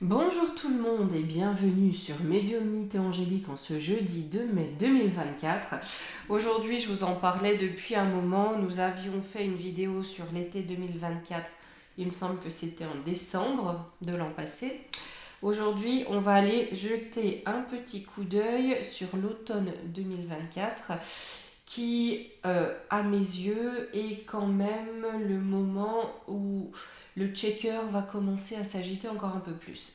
Bonjour tout le monde et bienvenue sur Médiumnité Angélique en ce jeudi 2 mai 2024. Aujourd'hui, je vous en parlais depuis un moment. Nous avions fait une vidéo sur l'été 2024. Il me semble que c'était en décembre de l'an passé. Aujourd'hui, on va aller jeter un petit coup d'œil sur l'automne 2024 qui, à mes yeux, est quand même le moment où le checker va commencer à s'agiter encore un peu plus.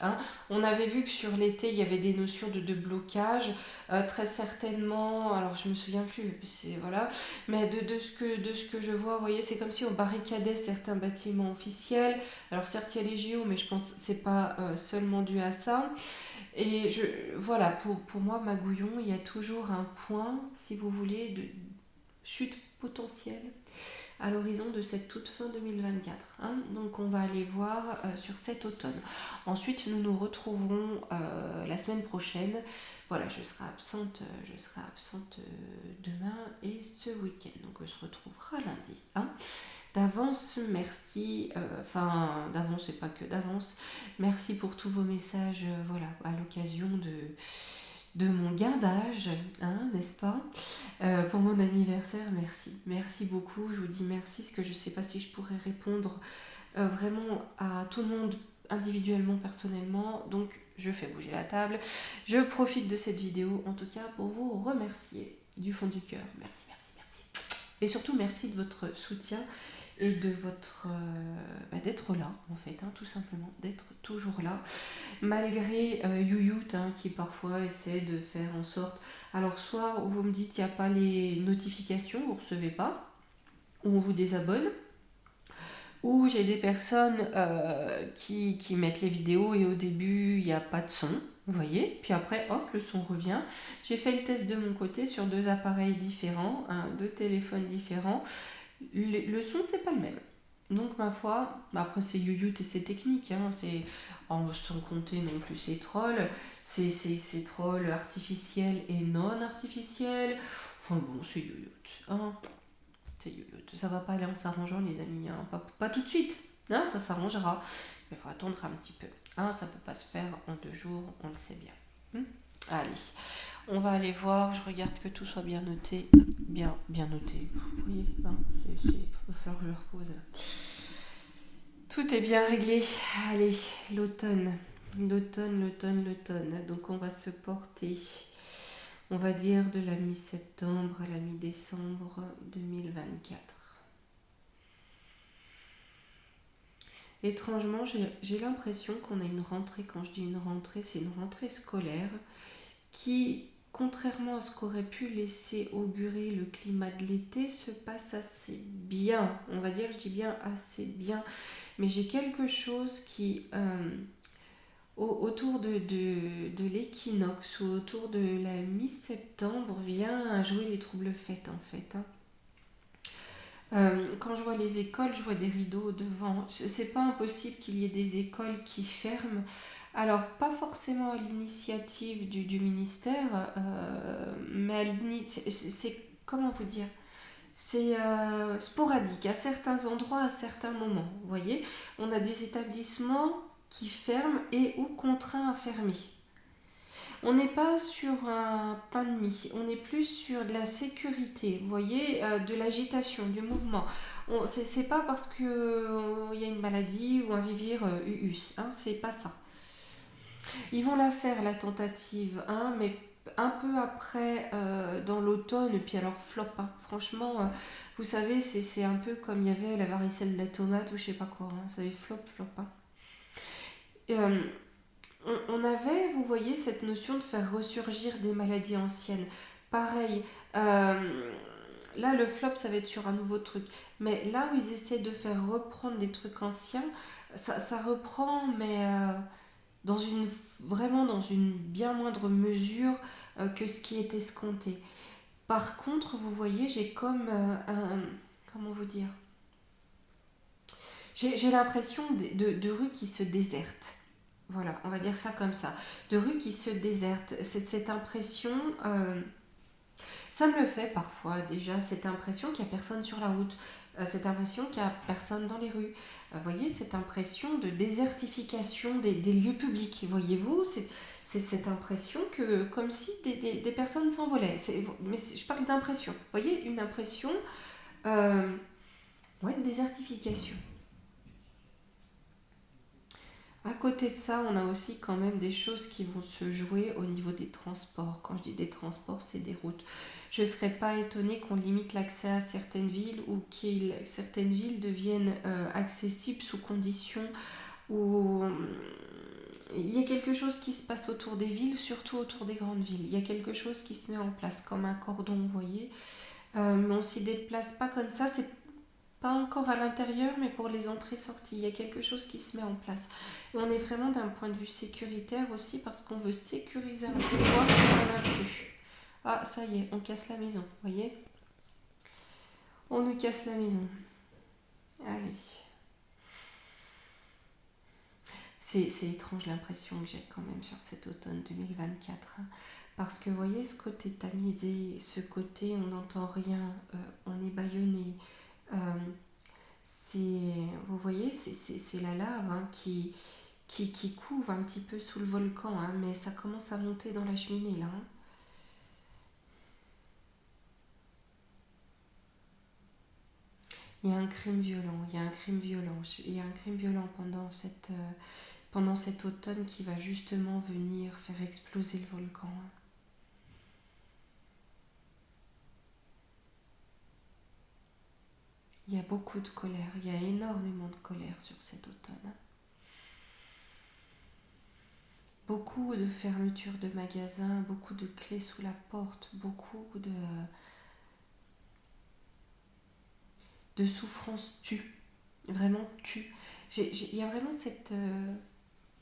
On avait vu que sur l'été, il y avait des notions de blocage, très certainement, alors je me souviens plus, voilà, mais de ce que je vois, vous voyez, c'est comme si on barricadait certains bâtiments officiels. Alors certes, il y a les JO, mais je pense que c'est pas seulement dû à ça. Et voilà, pour moi, Magouillon, il y a toujours un point, si vous voulez, de chute potentielle à l'horizon de cette toute fin 2024. Donc on va aller voir sur cet automne. Ensuite, nous nous retrouverons la semaine prochaine. Voilà, je serai absente demain et ce week-end. Donc on se retrouvera lundi. D'avance, merci. D'avance et pas que d'avance. Merci pour tous vos messages. Voilà, à l'occasion de mon gain d'âge, n'est-ce pas? Pour mon anniversaire, merci. Merci beaucoup, je vous dis merci, parce que je ne sais pas si je pourrais répondre vraiment à tout le monde individuellement, personnellement. Donc, je fais bouger la table. Je profite de cette vidéo, en tout cas, pour vous remercier du fond du cœur. Merci, merci, merci. Et surtout, merci de votre soutien et de votre d'être là, en fait, tout simplement, d'être toujours là malgré Youyout qui parfois essaie de faire en sorte, alors soit vous me dites il n'y a pas les notifications, vous ne recevez pas, ou on vous désabonne, ou j'ai des personnes qui mettent les vidéos et au début il n'y a pas de son, vous voyez, puis après hop le son revient. J'ai fait le test de mon côté sur deux appareils différents, deux téléphones différents, le son c'est pas le même. Donc ma foi, après c'est Youyout et c'est technique, c'est sans compter non plus ces trolls, ces trolls artificiels et non artificiels. Enfin bon, c'est Youyout, c'est Youyout. Ça va pas aller en s'arrangeant les amis, pas tout de suite, ça s'arrangera, mais il faut attendre un petit peu. Ça peut pas se faire en 2 jours, on le sait bien. Allez, on va aller voir, je regarde que tout soit bien noté. Bien noté. Oui, faut faire leur pause. Tout est bien réglé. Allez, l'automne. L'automne. Donc on va se porter, on va dire, de la mi-septembre à la mi-décembre 2024. Étrangement, j'ai l'impression qu'on a une rentrée, quand je dis une rentrée, c'est une rentrée scolaire qui, contrairement à ce qu'aurait pu laisser augurer le climat de l'été, se passe assez bien. On va dire, je dis bien assez bien. Mais j'ai quelque chose qui, autour de l'équinoxe ou autour de la mi-septembre, vient jouer les troubles fêtes en fait. Quand je vois les écoles, je vois des rideaux devant. C'est pas impossible qu'il y ait des écoles qui ferment. Alors, pas forcément à l'initiative du ministère, mais c'est comment vous dire, c'est sporadique, à certains endroits, à certains moments. Vous voyez, on a des établissements qui ferment et ou contraints à fermer. On n'est pas sur un pain de mie, on est plus sur de la sécurité, vous voyez, de l'agitation, du mouvement. C'est pas parce qu'il y a une maladie ou un vivir UUS, c'est pas ça. Ils vont la faire, la tentative, mais un peu après, dans l'automne, et puis alors flop. Franchement, vous savez, c'est un peu comme il y avait la varicelle de la tomate ou je sais pas quoi. Ça avait flop. Et, on avait, vous voyez, cette notion de faire ressurgir des maladies anciennes. Pareil, là le flop ça va être sur un nouveau truc. Mais là où ils essaient de faire reprendre des trucs anciens, ça reprend, mais vraiment dans une bien moindre mesure que ce qui est escompté. Par contre, vous voyez, j'ai comme comment vous dire, j'ai l'impression de rues qui se désertent. Voilà, on va dire ça comme ça. De rues qui se désertent. Cette impression, ça me le fait parfois déjà, cette impression qu'il n'y a personne sur la route. cette impression qu'il n'y a personne dans les rues. Vous voyez, cette impression de désertification des lieux publics. Voyez-vous, c'est cette impression que, comme si des personnes s'envolaient. Mais je parle d'impression. Vous voyez, une impression ouais, de désertification. À côté de ça, on a aussi quand même des choses qui vont se jouer au niveau des transports. Quand je dis des transports, c'est des routes. Je ne serais pas étonnée qu'on limite l'accès à certaines villes ou que certaines villes deviennent accessibles sous condition où il y a quelque chose qui se passe autour des villes, surtout autour des grandes villes. Il y a quelque chose qui se met en place, comme un cordon, vous voyez. Mais on ne s'y déplace pas comme ça. C'est pas encore à l'intérieur, mais pour les entrées-sorties, il y a quelque chose qui se met en place. Et on est vraiment d'un point de vue sécuritaire aussi, parce qu'on veut sécuriser un pouvoir qui n'en a plus. Ah, ça y est, on casse la maison, vous voyez. On nous casse la maison. Allez. C'est étrange l'impression que j'ai quand même sur cet automne 2024. Hein. Parce que vous voyez, ce côté tamisé, ce côté on n'entend rien, on est bâillonné. euh, vous voyez, c'est la lave hein, qui couve un petit peu sous le volcan, hein, mais ça commence à monter dans la cheminée là. Hein. Il y a un crime violent, il y a un crime violent, il y a un crime violent pendant cet automne qui va justement venir faire exploser le volcan. Hein. Il y a beaucoup de colère, il y a énormément de colère sur cet automne. Hein. Beaucoup de fermetures de magasins, beaucoup de clés sous la porte, beaucoup de souffrances tues, vraiment tues. Il y a vraiment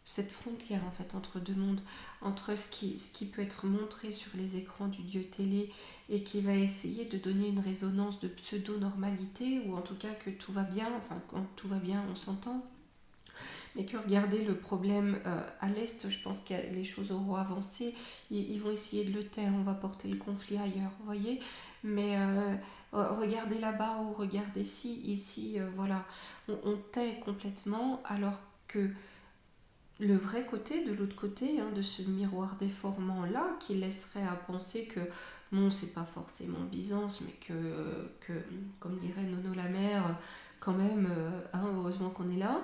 cette frontière en fait entre deux mondes, entre ce qui peut être montré sur les écrans du dieu télé et qui va essayer de donner une résonance de pseudo-normalité, ou en tout cas que tout va bien, enfin quand tout va bien on s'entend, mais que regardez le problème à l'Est, je pense que les choses auront avancé, ils vont essayer de le taire, on va porter le conflit ailleurs, vous voyez, mais regardez là-bas ou regardez ici, voilà, on tait complètement alors que le vrai côté, de l'autre côté, hein, de ce miroir déformant-là, qui laisserait à penser que, non, c'est pas forcément Byzance, mais que comme dirait Nono la mère, quand même, hein, heureusement qu'on est là.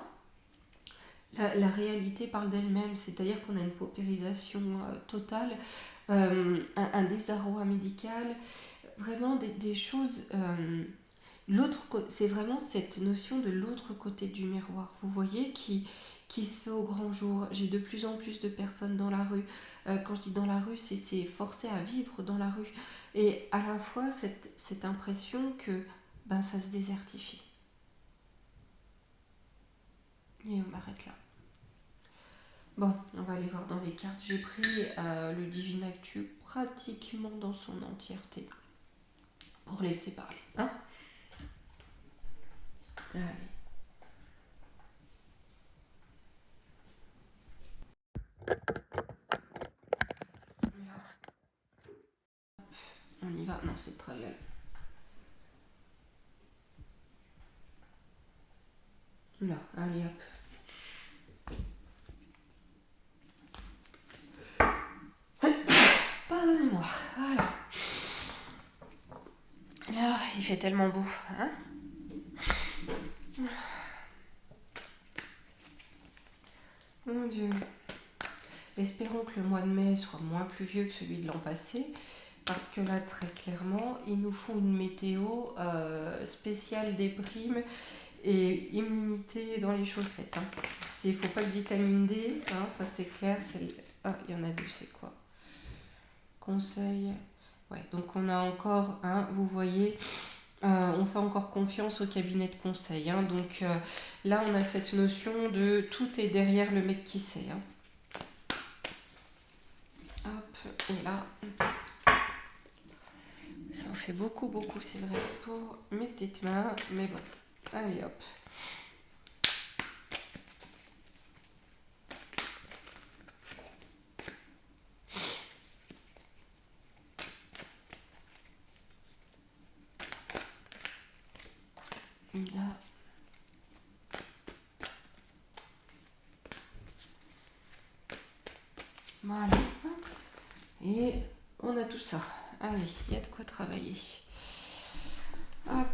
La réalité parle d'elle-même, c'est-à-dire qu'on a une paupérisation totale, un désarroi médical, vraiment des choses. C'est vraiment cette notion de l'autre côté du miroir, vous voyez, qui se fait au grand jour. J'ai de plus en plus de personnes dans la rue. Quand je dis dans la rue, c'est forcé à vivre dans la rue. Et à la fois, cette impression que ben, ça se désertifie. Et on m'arrête là. Bon, on va aller voir dans les cartes. J'ai pris le Divine Actu pratiquement dans son entièreté pour laisser parler. Hein. Allez. On y va. Non, c'est très bien. Là, allez hop. Pardonnez-moi. Voilà. Là, il fait tellement beau. Hein. Mon Dieu. Espérons que le mois de mai soit moins pluvieux que celui de l'an passé. Parce que là, très clairement, il nous faut une météo spéciale déprime et immunité dans les chaussettes. Hein. Il ne faut pas de vitamine D, hein, ça c'est clair. Ah, il y en a deux, c'est quoi? Conseil. Ouais, donc on a encore, hein, vous voyez, on fait encore confiance au cabinet de conseil. Hein, donc là, on a cette notion de tout est derrière le mec qui sait. Hein. Hop, et là, ça en fait beaucoup, beaucoup, c'est vrai, pour mes petites mains. Mais bon, allez hop. Là. Voilà. Et on a tout ça. Allez, il y a de quoi travailler. Hop.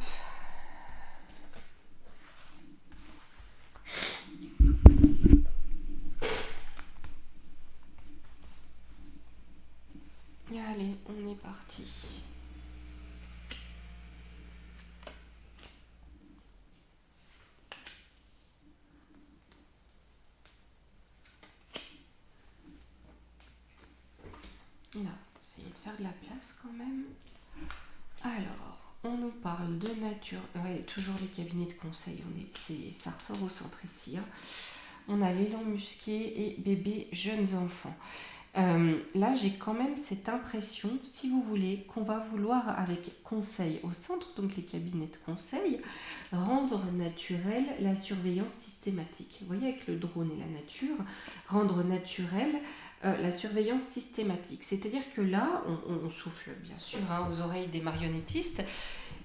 Allez, on est parti. Là, essayez de faire de la place quand même. Alors, on nous parle de nature. Ouais, toujours les cabinets de conseil. Ça ressort au centre ici. Hein. On a l'élan musqué et bébé jeunes enfants. Là, j'ai quand même cette impression, si vous voulez, qu'on va vouloir, avec conseil au centre, donc les cabinets de conseil, rendre naturelle la surveillance systématique. Vous voyez, avec le drone et la nature, rendre naturelle la surveillance systématique. C'est-à-dire que là, on souffle bien sûr aux oreilles des marionnettistes.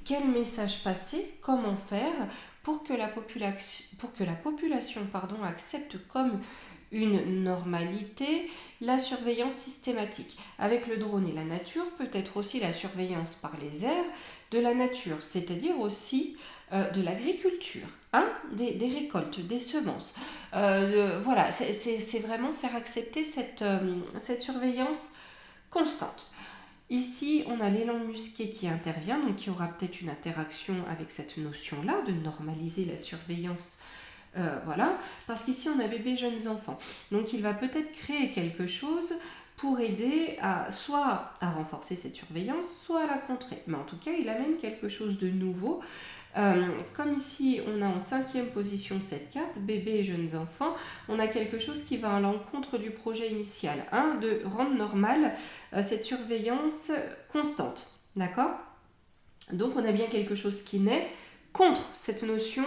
Quel message passer? Comment faire pour que la population accepte comme une normalité la surveillance systématique? Avec le drone et la nature, peut-être aussi la surveillance par les airs de la nature, c'est-à-dire aussi de l'agriculture, hein, des récoltes, des semences. Voilà, c'est vraiment faire accepter cette surveillance constante. Ici, on a l'élan musqué qui intervient, donc il y aura peut-être une interaction avec cette notion-là de normaliser la surveillance. Voilà, parce qu'ici on a bébé jeunes enfants. Donc il va peut-être créer quelque chose pour aider soit à renforcer cette surveillance, soit à la contrer. Mais en tout cas, il amène quelque chose de nouveau. Comme ici, on a en 5e position cette carte, bébé et jeunes enfants, on a quelque chose qui va à l'encontre du projet initial, hein, de rendre normale cette surveillance constante. D'accord? Donc on a bien quelque chose qui naît contre cette notion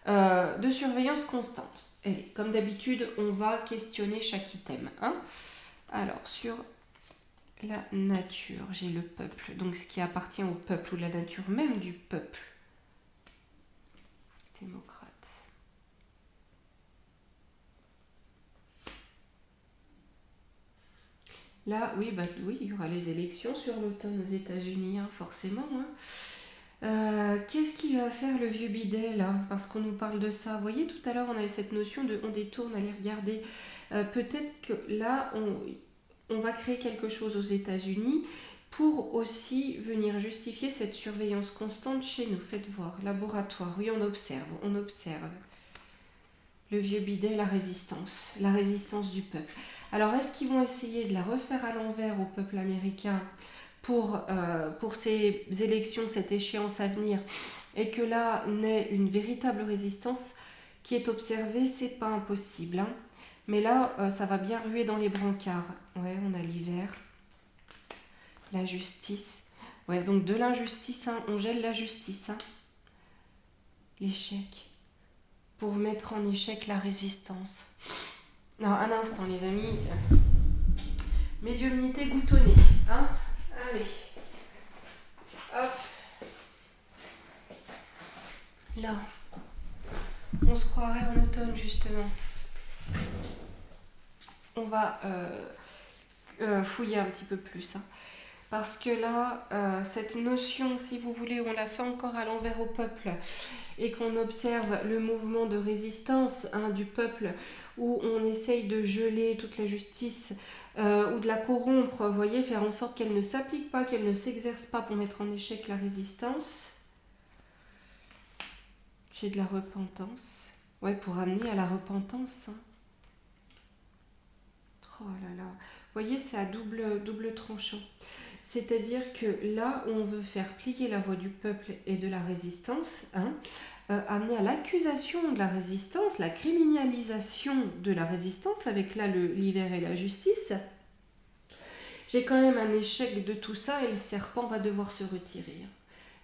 de surveillance constante. Allez, comme d'habitude, on va questionner chaque item. Hein. Alors, sur la nature, j'ai le peuple, donc ce qui appartient au peuple, ou la nature même du peuple. Démocrate. Là, oui, il y aura les élections sur l'automne aux États-Unis, hein, forcément. Hein. Qu'est-ce qu'il va faire le vieux bidet là? Parce qu'on nous parle de ça. Vous voyez, tout à l'heure, on avait cette notion de on détourne, aller regarder. Peut-être que là, on va créer quelque chose aux États-Unis pour aussi venir justifier cette surveillance constante chez nous. Faites voir. Laboratoire. Oui, on observe. On observe. Le vieux bidet, la résistance du peuple. Alors, est-ce qu'ils vont essayer de la refaire à l'envers au peuple américain pour ces élections, cette échéance à venir, et que là naît une véritable résistance qui est observée? C'est pas impossible. Hein. Mais là, ça va bien ruer dans les brancards. Ouais, on a l'hiver. La justice. Ouais, donc de l'injustice, hein, on gèle la justice. Hein. L'échec. Pour mettre en échec la résistance. Non, un instant, les amis. Médiumnité goutonnée. Hein. Allez. Hop. Là. On se croirait en automne, justement. On va fouiller un petit peu plus. Hein. Parce que là, cette notion, si vous voulez, on la fait encore à l'envers au peuple et qu'on observe le mouvement de résistance du peuple où on essaye de geler toute la justice ou de la corrompre, vous voyez, faire en sorte qu'elle ne s'applique pas, qu'elle ne s'exerce pas pour mettre en échec la résistance. J'ai de la repentance. Ouais, pour amener à la repentance. Hein. Oh là là. Vous voyez, c'est à double tranchant. C'est-à-dire que là où on veut faire plier la voix du peuple et de la résistance, hein, amener à l'accusation de la résistance, la criminalisation de la résistance, avec là l'hiver et la justice, j'ai quand même un échec de tout ça et le serpent va devoir se retirer.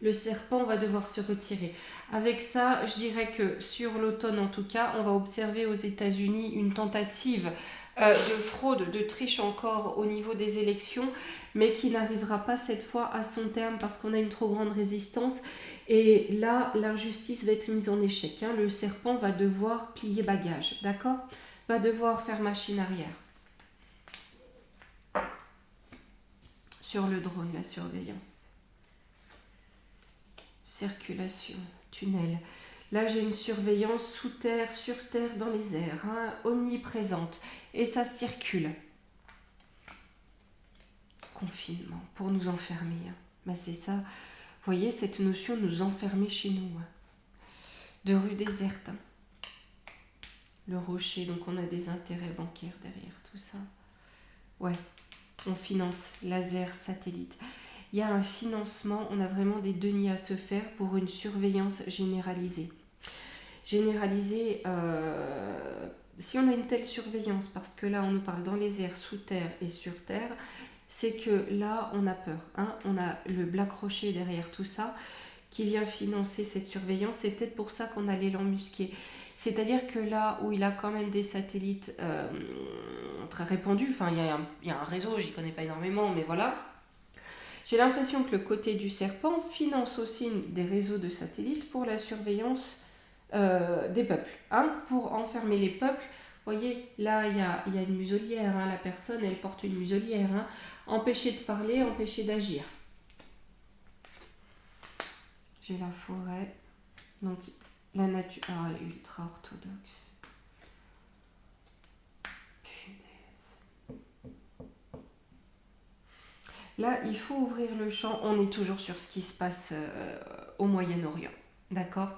Le serpent va devoir se retirer. Avec ça, je dirais que sur l'automne en tout cas, on va observer aux États-Unis une tentative de fraude, de triche encore au niveau des élections, mais qui n'arrivera pas cette fois à son terme parce qu'on a une trop grande résistance Et là, l'injustice va être mise en échec. Hein. Le serpent va devoir plier bagage, d'accord? Va devoir faire machine arrière. Sur le drone, la surveillance. Circulation, tunnel. Là, j'ai une surveillance sous terre, sur terre, dans les airs, hein, omniprésente. Et ça circule. Confinement, pour nous enfermer. Hein. Ben, c'est ça. Vous voyez, cette notion de nous enfermer chez nous. Hein. De rue déserte. Hein. Le rocher, donc on a des intérêts bancaires derrière tout ça. Ouais, on finance laser, satellite. Il y a un financement, on a vraiment des deniers à se faire pour une surveillance généralisée. Généralisée, si on a une telle surveillance, parce que là on nous parle dans les airs, sous terre et sur terre, c'est que là on a peur. Hein, on a le Black Rocher derrière tout ça qui vient financer cette surveillance. C'est peut-être pour ça qu'on a l'élan musqué. C'est-à-dire que là où il a quand même des satellites très répandus, enfin il y a un réseau, j'y connais pas énormément, mais voilà. J'ai l'impression que le côté du serpent finance aussi des réseaux de satellites pour la surveillance des peuples, hein, pour enfermer les peuples. Vous voyez, là il y a une muselière, hein, la personne elle porte une muselière, hein, empêcher de parler, empêcher d'agir. J'ai la forêt, donc la nature ultra orthodoxe. Punaise. Là, il faut ouvrir le champ. On est toujours sur ce qui se passe au Moyen-Orient. D'accord?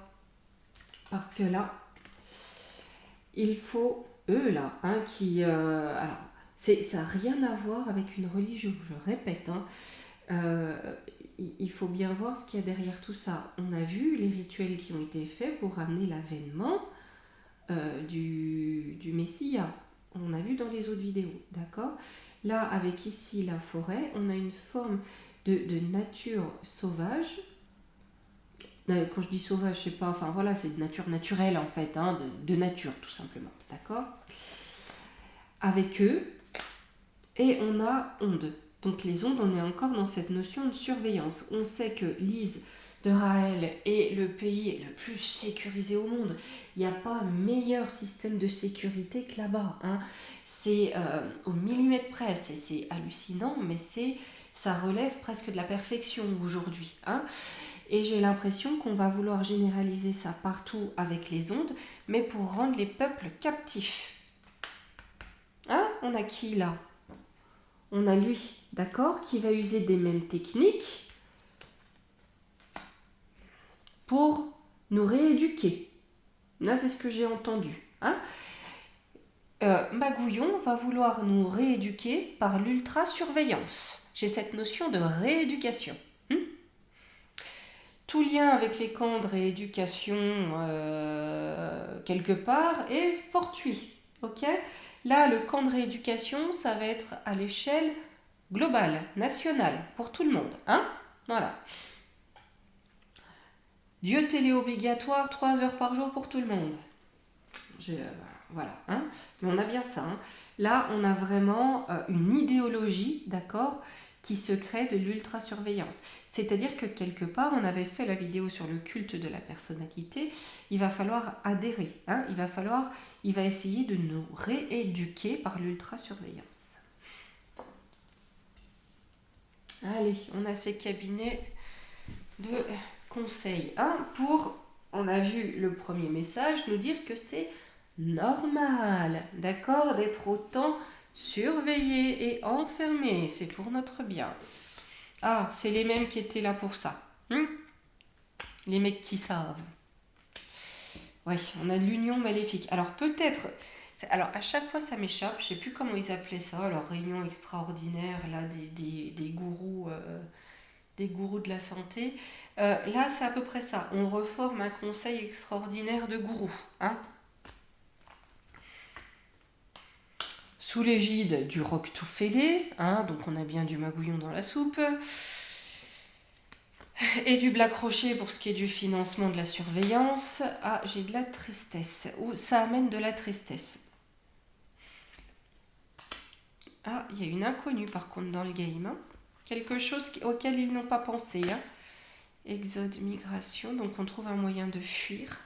Parce que là, il faut, eux là, hein, qui... alors, ça n'a rien à voir avec une religion, je répète. Hein, il faut bien voir ce qu'il y a derrière tout ça. On a vu les rituels qui ont été faits pour ramener l'avènement du Messia. On a vu dans les autres vidéos, d'accord? Là, avec ici la forêt, on a une forme de nature sauvage. Quand je dis sauvage, je sais pas, enfin voilà, c'est de nature naturelle en fait, hein, de nature tout simplement, d'accord? Avec eux, et on a ondes. Donc les ondes, on est encore dans cette notion de surveillance. On sait que l'Israël de Raël est le pays le plus sécurisé au monde. Il n'y a pas un meilleur système de sécurité que là-bas. Hein. C'est au millimètre près, c'est hallucinant, mais ça relève presque de la perfection aujourd'hui. Hein. Et j'ai l'impression qu'on va vouloir généraliser ça partout avec les ondes, mais pour rendre les peuples captifs. Hein, on a qui là? On a lui, d'accord, qui va user des mêmes techniques pour nous rééduquer. Là, c'est ce que j'ai entendu. Hein. Magouillon va vouloir nous rééduquer par l'ultra-surveillance. J'ai cette notion de rééducation. Tout lien avec les camps de rééducation, quelque part, est fortuit. Okay, là, le camp de rééducation, ça va être à l'échelle globale, nationale, pour tout le monde. Hein, voilà. Dieu télé obligatoire, 3 heures par jour pour tout le monde. Voilà. Hein. Mais on a bien ça. Hein. Là, on a vraiment une idéologie, d'accord, qui se crée de l'ultra-surveillance. C'est-à-dire que quelque part, on avait fait la vidéo sur le culte de la personnalité, il va falloir adhérer. Hein. Il va essayer de nous rééduquer par l'ultra-surveillance. Allez, on a ces cabinets de conseils. Hein, on a vu le premier message, nous dire que c'est normal, d'accord, d'être autant surveillé et enfermé. C'est pour notre bien. Ah, c'est les mêmes qui étaient là pour ça. Les mecs qui savent. Ouais, on a l'union maléfique. Alors peut-être... Alors à chaque fois ça m'échappe, je sais plus comment ils appelaient ça, leur réunion extraordinaire là des gourous... des gourous de la santé. Là, c'est à peu près ça. On reforme un conseil extraordinaire de gourous. Hein, sous l'égide du roc tout fêlé. Hein, donc, on a bien du magouillon dans la soupe. Et du Black Rocher pour ce qui est du financement de la surveillance. Ah, j'ai de la tristesse. Ça amène de la tristesse. Ah, il y a une inconnue par contre dans le game. Hein. Quelque chose auquel ils n'ont pas pensé. Hein. Exode, migration. Donc on trouve un moyen de fuir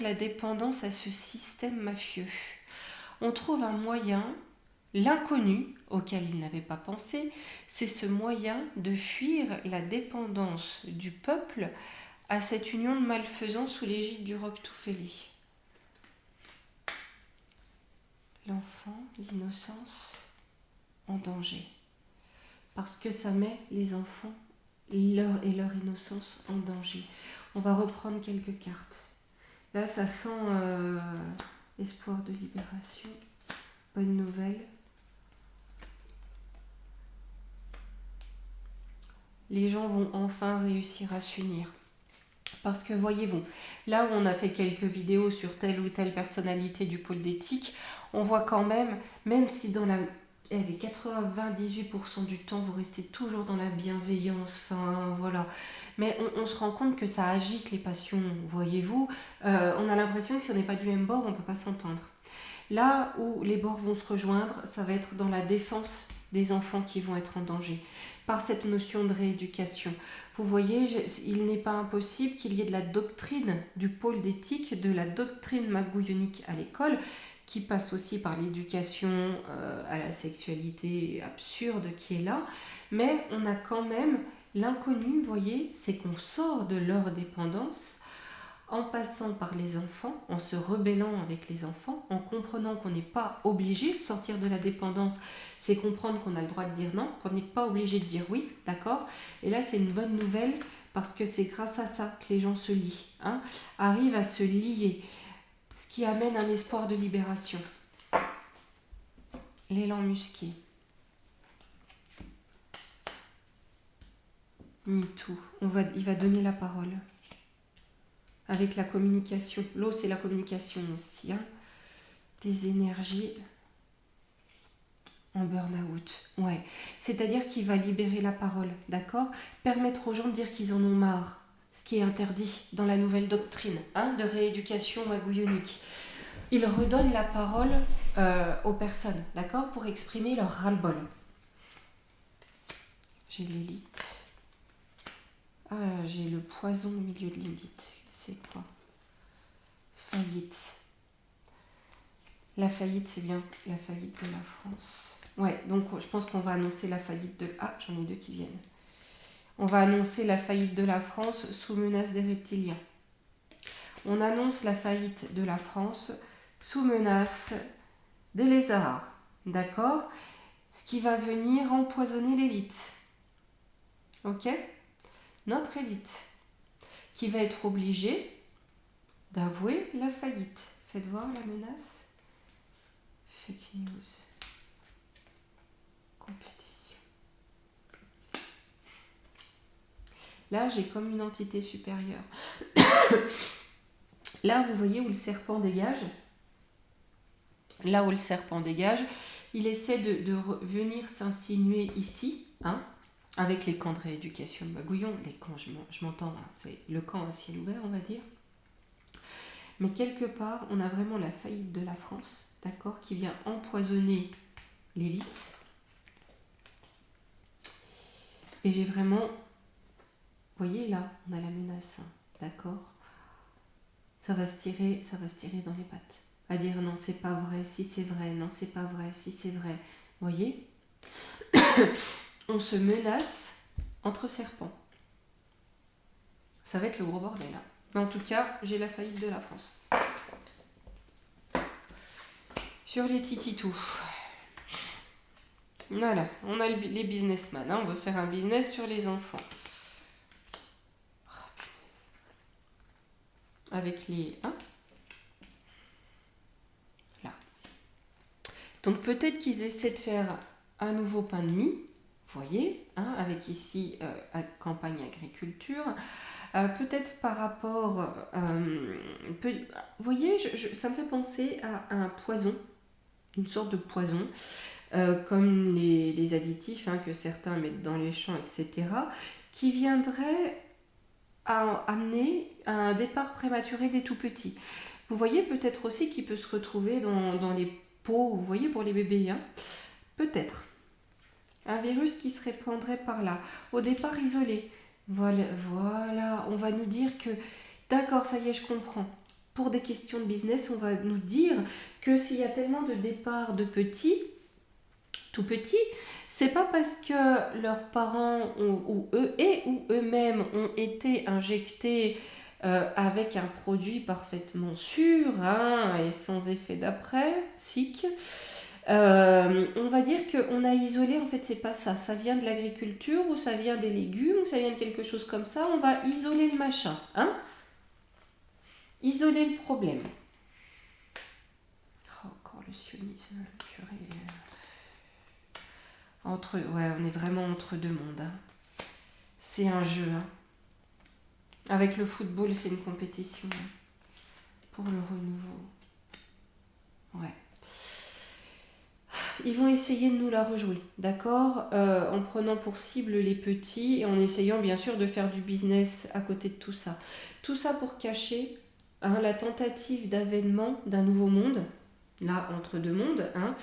la dépendance à ce système mafieux. On trouve un moyen, l'inconnu auquel il n'avait pas pensé, c'est ce moyen de fuir la dépendance du peuple à cette union de malfaisants sous l'égide du roc Toufeli. L'enfant, l'innocence en danger. Parce que ça met les enfants et leur innocence en danger. On va reprendre quelques cartes. Là, ça sent espoir de libération. Bonne nouvelle. Les gens vont enfin réussir à s'unir. Parce que voyez-vous, là où on a fait quelques vidéos sur telle ou telle personnalité du pôle d'éthique, on voit quand même si dans la... les 98% du temps, vous restez toujours dans la bienveillance, enfin voilà. Mais on se rend compte que ça agite les passions, voyez-vous. On a l'impression que si on n'est pas du même bord, on ne peut pas s'entendre. Là où les bords vont se rejoindre, ça va être dans la défense des enfants qui vont être en danger, par cette notion de rééducation. Vous voyez, il n'est pas impossible qu'il y ait de la doctrine du pôle d'éthique, de la doctrine magouillonique à l'école, qui passe aussi par l'éducation à la sexualité absurde qui est là, mais on a quand même l'inconnu, vous voyez, c'est qu'on sort de leur dépendance en passant par les enfants, en se rebellant avec les enfants, en comprenant qu'on n'est pas obligé de sortir de la dépendance, c'est comprendre qu'on a le droit de dire non, qu'on n'est pas obligé de dire oui, d'accord? Et là, c'est une bonne nouvelle parce que c'est grâce à ça que les gens se lient, arrivent à se lier, ce qui amène un espoir de libération. L'élan musqué. MeToo. Il va donner la parole. Avec la communication. L'eau, c'est la communication aussi. Des énergies en burn-out. Ouais. C'est-à-dire qu'il va libérer la parole, d'accord? Permettre aux gens de dire qu'ils en ont marre. Ce qui est interdit dans la nouvelle doctrine de rééducation magouillonique. Il redonne la parole aux personnes, d'accord? Pour exprimer leur ras-le-bol. J'ai l'élite. J'ai le poison au milieu de l'élite. C'est quoi? Faillite. La faillite, c'est bien la faillite de la France. Ouais, donc je pense qu'on va annoncer la faillite de... Ah, j'en ai deux qui viennent. On va annoncer la faillite de la France sous menace des reptiliens. On annonce la faillite de la France sous menace des lézards. D'accord? Ce qui va venir empoisonner l'élite. Ok? Notre élite. Qui va être obligée d'avouer la faillite. Faites voir la menace. Fake news. Compétition. Là, j'ai comme une entité supérieure. Là, vous voyez où le serpent dégage. Là où le serpent dégage, il essaie de venir s'insinuer ici, avec les camps de rééducation de Magouillon. Les camps, je m'entends, c'est le camp à ciel ouvert, on va dire. Mais quelque part, on a vraiment la faillite de la France, d'accord, qui vient empoisonner l'élite. Et j'ai vraiment... Vous voyez, là, on a la menace, d'accord. Ça va se tirer dans les pattes. À dire non, c'est pas vrai, si c'est vrai, non, c'est pas vrai, si c'est vrai. Vous voyez? On se menace entre serpents. Ça va être le gros bordel. Mais en tout cas, j'ai la faillite de la France. Sur les tititous. Voilà, on a les businessmen. On veut faire un business sur les enfants. Avec les... là. Donc peut-être qu'ils essaient de faire un nouveau pain de mie. Vous voyez, avec ici campagne agriculture. Peut-être par rapport... vous voyez, ça me fait penser à un poison, une sorte de poison, comme les additifs que certains mettent dans les champs, etc., qui viendrait à amener un départ prématuré des tout-petits. Vous voyez peut-être aussi qu'il peut se retrouver dans les pots, vous voyez, pour les bébés. Peut-être. Un virus qui se répandrait par là. Au départ isolé. Voilà, on va nous dire que, d'accord, ça y est, je comprends. Pour des questions de business, on va nous dire que s'il y a tellement de départs de petits, tout petits, c'est pas parce que leurs parents ou eux ou eux-mêmes ont été injectés avec un produit parfaitement sûr, hein, et sans effet d'après, sick. On va dire qu'on a isolé, en fait, c'est pas ça. Ça vient de l'agriculture, ou ça vient des légumes, ou ça vient de quelque chose comme ça. On va isoler le machin, hein. Isoler le problème. Oh, encore le sionisme, purée. Ouais, on est vraiment entre deux mondes, hein. C'est un jeu, hein. Avec le football, c'est une compétition, hein, pour le renouveau. Ouais. Ils vont essayer de nous la rejouer, d'accord, en prenant pour cible les petits et en essayant bien sûr de faire du business à côté de tout ça. Tout ça pour cacher, hein, la tentative d'avènement d'un nouveau monde, là entre deux mondes, hein,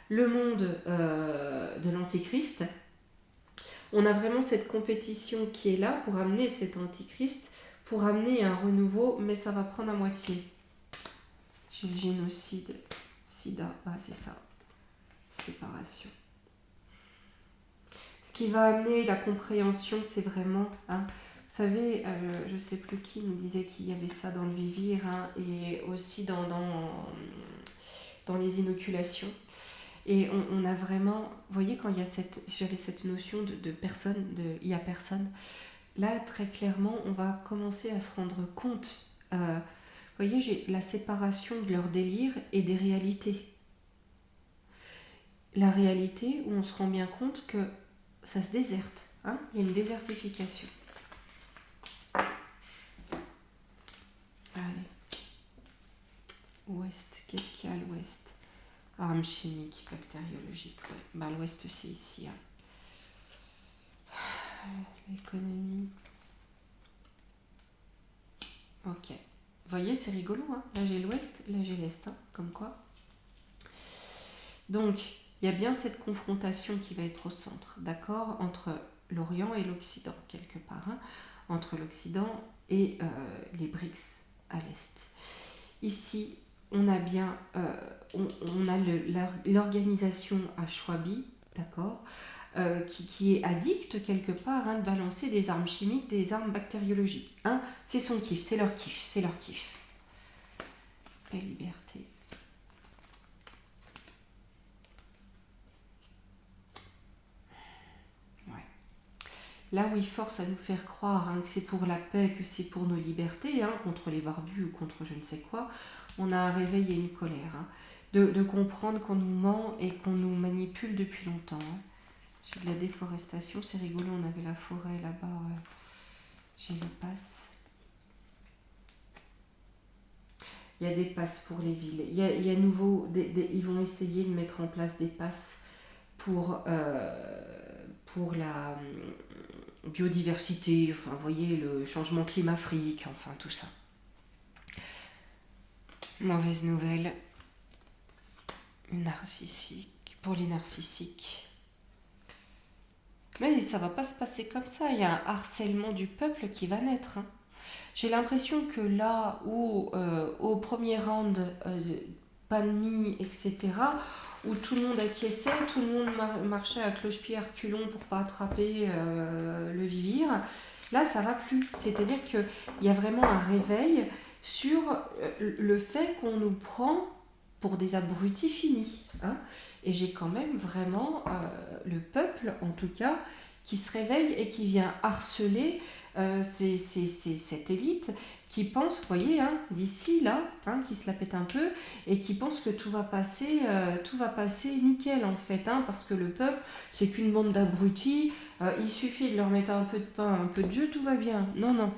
le monde de l'antichrist. On a vraiment cette compétition qui est là pour amener cet antichrist, pour amener un renouveau, mais ça va prendre à moitié. J'ai le génocide, sida, c'est ça. Séparation. Ce qui va amener la compréhension, c'est vraiment, hein, vous savez, je ne sais plus qui nous disait qu'il y avait ça dans le vivir, hein, et aussi dans les inoculations. Et on a vraiment, vous voyez, quand il y a j'avais cette notion de personne, il y a personne, là très clairement on va commencer à se rendre compte, vous voyez, j'ai la séparation de leur délire et des réalités. La réalité où on se rend bien compte que ça se déserte, hein, il y a une désertification. Allez. Ouest, qu'est-ce qu'il y a à l'ouest? Armes chimiques, bactériologiques, ouais. L'ouest c'est ici, hein. L'économie. Ok. Vous voyez, c'est rigolo, hein. Là j'ai l'ouest, là j'ai l'est, hein, comme quoi. Donc, il y a bien cette confrontation qui va être au centre, d'accord, entre l'Orient et l'Occident, quelque part, hein, entre l'Occident et les BRICS à l'Est. Ici, on a bien on a l'organisation Ashwabi, d'accord, qui est addict quelque part, hein, de balancer des armes chimiques, des armes bactériologiques. Hein. C'est son kiff, c'est leur kiff, c'est leur kiff. Paix, liberté. Là où ils forcent à nous faire croire, hein, que c'est pour la paix, que c'est pour nos libertés, hein, contre les barbus ou contre je ne sais quoi, on a un réveil et une colère. Hein, de comprendre qu'on nous ment et qu'on nous manipule depuis longtemps. Hein. J'ai de la déforestation, c'est rigolo, on avait la forêt là-bas. J'ai le pass. Il y a des passes pour les villes. Il y a nouveau, ils vont essayer de mettre en place des passes pour la biodiversité, enfin, vous voyez, le changement climatique, enfin, tout ça. Mauvaise nouvelle. Narcissique. Pour les narcissiques. Mais ça va pas se passer comme ça. Il y a un harcèlement du peuple qui va naître. Hein. J'ai l'impression que là où, au premier round, pandémie, etc., où tout le monde acquiesçait, tout le monde marchait à cloche-pied reculons pour pas attraper le vivir, là ça va plus. C'est-à-dire qu'il y a vraiment un réveil sur le fait qu'on nous prend pour des abrutis finis. Hein. Et j'ai quand même vraiment le peuple, en tout cas, qui se réveille et qui vient harceler cette élite qui pense, vous voyez, hein, d'ici là, hein, qui se la pète un peu et qui pense que tout va passer nickel en fait, hein, parce que le peuple, c'est qu'une bande d'abrutis, il suffit de leur mettre un peu de pain, un peu de jeu, tout va bien. Non, non.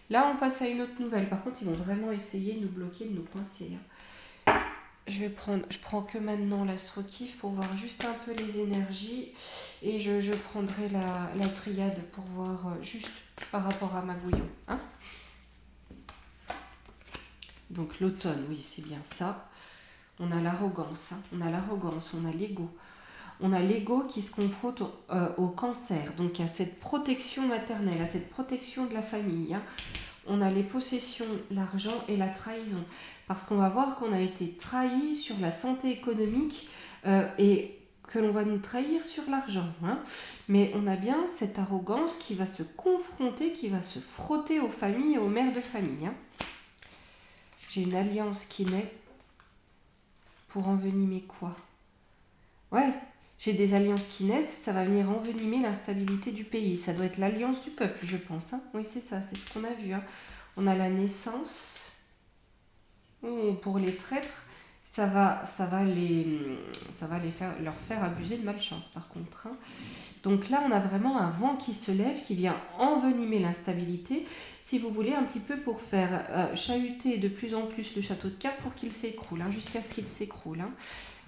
Là, on passe à une autre nouvelle. Par contre, ils vont vraiment essayer de nous bloquer, de nous coincer. Je prends que maintenant l'astro-kiff pour voir juste un peu les énergies et je prendrai la triade pour voir juste par rapport à Magouillon. Hein. Donc l'automne, oui, c'est bien ça. On a l'arrogance, hein. On a l'ego, on a l'ego qui se confronte au cancer, donc à cette protection maternelle, à cette protection de la famille. Hein. On a les possessions, l'argent et la trahison. Parce qu'on va voir qu'on a été trahi sur la santé économique et que l'on va nous trahir sur l'argent. Hein. Mais on a bien cette arrogance qui va se confronter, qui va se frotter aux familles et aux mères de famille. Hein. J'ai une alliance qui naît pour envenimer quoi? Ouais, j'ai des alliances qui naissent, ça va venir envenimer l'instabilité du pays. Ça doit être l'alliance du peuple, je pense. Hein. Oui, c'est ça, c'est ce qu'on a vu. Hein. On a la naissance. Pour les traîtres, ça va leur faire abuser de malchance, par contre. Hein. Donc là, on a vraiment un vent qui se lève, qui vient envenimer l'instabilité, si vous voulez, un petit peu pour faire chahuter de plus en plus le château de cartes pour qu'il s'écroule, hein, jusqu'à ce qu'il s'écroule. Hein.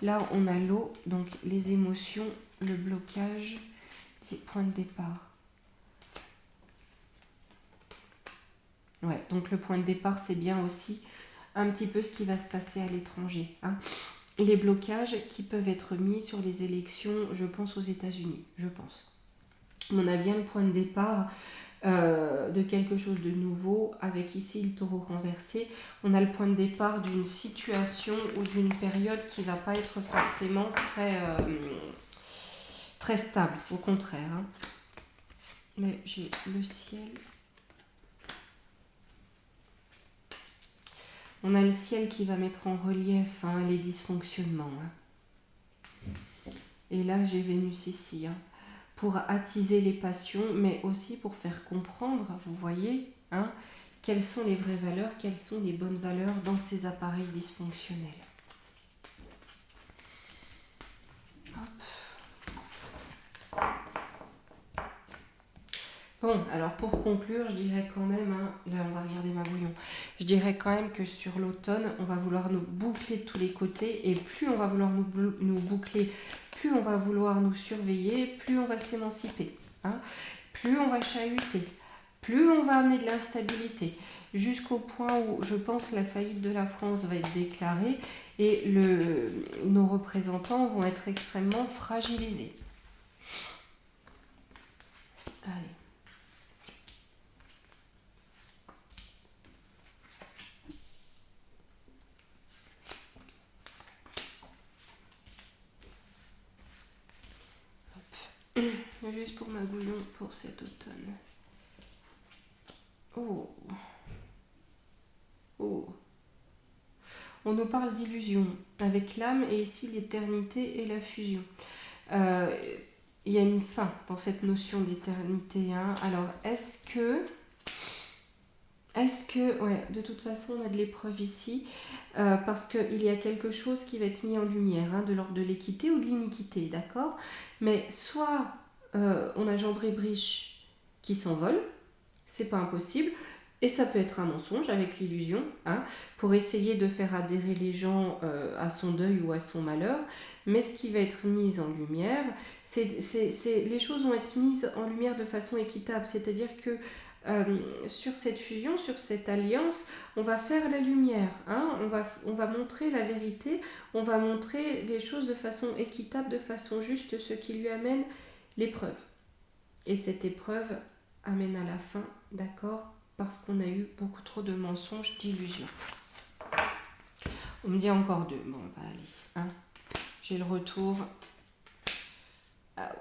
Là, on a l'eau, donc les émotions, le blocage, point de départ. Ouais, donc le point de départ, c'est bien aussi un petit peu ce qui va se passer à l'étranger. Hein. Les blocages qui peuvent être mis sur les élections, je pense aux États-Unis, je pense. On a bien le point de départ de quelque chose de nouveau, avec ici le taureau renversé. On a le point de départ d'une situation ou d'une période qui ne va pas être forcément très stable, au contraire. Hein. Mais j'ai le ciel. On a le ciel qui va mettre en relief les dysfonctionnements. Hein. Et là, j'ai Vénus ici. Hein. Pour attiser les passions, mais aussi pour faire comprendre, vous voyez, hein, quelles sont les vraies valeurs, quelles sont les bonnes valeurs dans ces appareils dysfonctionnels. Hop. Bon, alors pour conclure, je dirais quand même, hein, là on va regarder Magouillon, je dirais quand même que sur l'automne, on va vouloir nous boucler de tous les côtés, et plus on va vouloir nous boucler, plus on va vouloir nous surveiller, plus on va s'émanciper, hein, plus on va chahuter, plus on va amener de l'instabilité, jusqu'au point où je pense la faillite de la France va être déclarée, et nos représentants vont être extrêmement fragilisés. Allez. Juste pour Magouillon pour cet automne. Oh. Oh. On nous parle d'illusion avec l'âme et ici l'éternité et la fusion. Il y a une fin dans cette notion d'éternité. Hein. Alors, est-ce que, ouais, de toute façon, on a de l'épreuve ici, parce qu'il y a quelque chose qui va être mis en lumière, hein, de l'ordre de l'équité ou de l'iniquité, d'accord? Mais soit on a Jean Brébriche qui s'envole, c'est pas impossible, et ça peut être un mensonge avec l'illusion, hein, pour essayer de faire adhérer les gens à son deuil ou à son malheur. Mais ce qui va être mis en lumière, les choses vont être mises en lumière de façon équitable. C'est-à-dire que sur cette fusion, sur cette alliance, on va faire la lumière. Hein, on va montrer la vérité, on va montrer les choses de façon équitable, de façon juste, ce qui lui amène l'épreuve. Et cette épreuve amène à la fin, d'accord, parce qu'on a eu beaucoup trop de mensonges, d'illusions. On me dit encore deux. Bon, bah allez. Hein. J'ai le retour. Ah.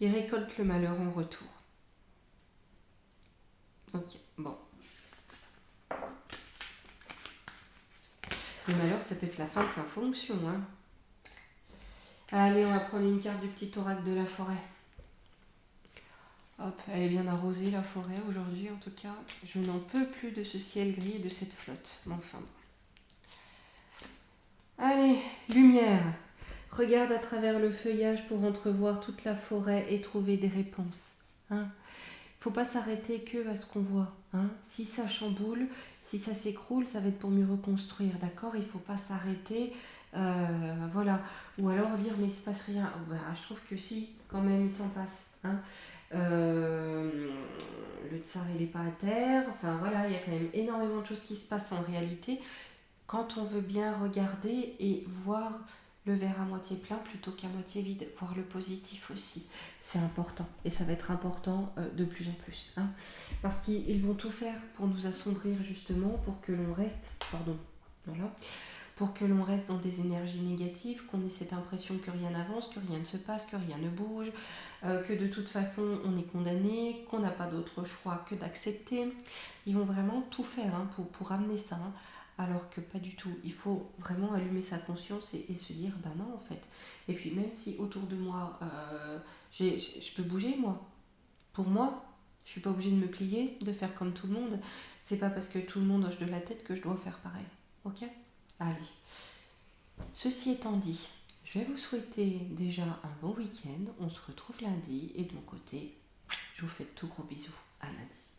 Il récolte le malheur en retour. Ok, bon. Le malheur, ça peut être la fin de sa fonction. Hein. Allez, on va prendre une carte du petit oracle de la forêt. Hop, elle est bien arrosée la forêt aujourd'hui en tout cas. Je n'en peux plus de ce ciel gris et de cette flotte. Mais enfin bon. Allez, lumière. Regarde à travers le feuillage pour entrevoir toute la forêt et trouver des réponses. Hein. Faut pas s'arrêter que à ce qu'on voit. Hein. Si ça chamboule, si ça s'écroule, ça va être pour mieux reconstruire, d'accord? Il faut pas s'arrêter, voilà. Ou alors dire mais il se passe rien. Oh, bah, je trouve que si, quand même, il s'en passe. Hein. Le tsar il est pas à terre. Enfin voilà, il y a quand même énormément de choses qui se passent en réalité quand on veut bien regarder et voir le verre à moitié plein plutôt qu'à moitié vide, voir le positif aussi. C'est important et ça va être important de plus en plus. Hein, parce qu'ils vont tout faire pour nous assombrir justement, pour que l'on reste, voilà, pour que l'on reste dans des énergies négatives, qu'on ait cette impression que rien n'avance, que rien ne se passe, que rien ne bouge, que de toute façon on est condamné, qu'on n'a pas d'autre choix que d'accepter. Ils vont vraiment tout faire pour amener ça. Alors que pas du tout. Il faut vraiment allumer sa conscience et se dire, ben non en fait. Et puis même si autour de moi, je peux bouger moi. Pour moi, je suis pas obligée de me plier, de faire comme tout le monde. C'est pas parce que tout le monde hoche de la tête que je dois faire pareil. Ok ? Allez. Ceci étant dit, je vais vous souhaiter déjà un bon week-end. On se retrouve lundi. Et de mon côté, je vous fais de tout gros bisous. À lundi.